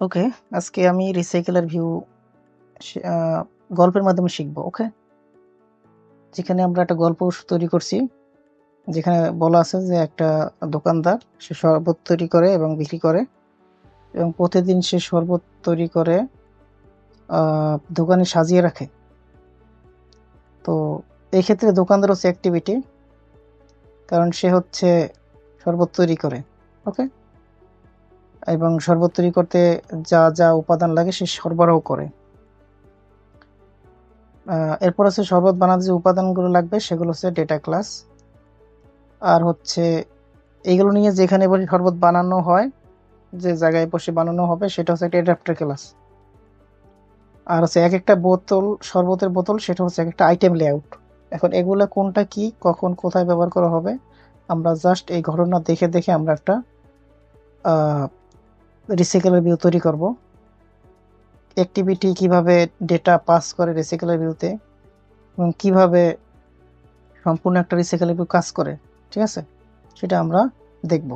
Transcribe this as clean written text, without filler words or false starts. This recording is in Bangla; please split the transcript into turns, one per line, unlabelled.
ওকে, আজকে আমি রিসাইকেলের ভিউ গল্পের মাধ্যমে শিখব। ওকে, যেখানে আমরা একটা গল্প তৈরি করছি, যেখানে বলা আছে যে একটা দোকানদার সে শরবত তৈরি করে এবং বিক্রি করে, এবং প্রতিদিন সে শরবত তৈরি করে দোকানে সাজিয়ে রাখে। তো এই ক্ষেত্রে দোকানদার হচ্ছে অ্যাক্টিভিটি, কারণ সে হচ্ছে শরবত তৈরি করে। ওকে, এবং শরবত তৈরি করতে যা যা উপাদান লাগে সে সরবরাহ করে। এরপর হচ্ছে শরবত বানাতে যে উপাদানগুলো লাগবে সেগুলো হচ্ছে ডেটা ক্লাস। আর হচ্ছে এইগুলো নিয়ে যেখানে বসে শরবত বানানো হয়, যে জায়গায় বসে বানানো হবে সেটা হচ্ছে একটা অ্যাডাপ্টার ক্লাস। আর হচ্ছে এক একটা বোতল, শরবতের বোতল, সেটা হচ্ছে এক একটা আইটেম লেআউট। এখন এগুলো কোনটা কি, কখন, কোথায় ব্যবহার করা হবে, আমরা জাস্ট এই ঘটনা দেখে দেখে আমরা একটা রিসাইকেলের ভিউ তৈরি করব। অ্যাক্টিভিটি কিভাবে ডেটা পাস করে রিসাইকেলের ভিউতে, এবং কিভাবে সম্পূর্ণ একটা রিসাইকেলের ভিউ কাজ করে, ঠিক আছে, সেটা আমরা দেখব।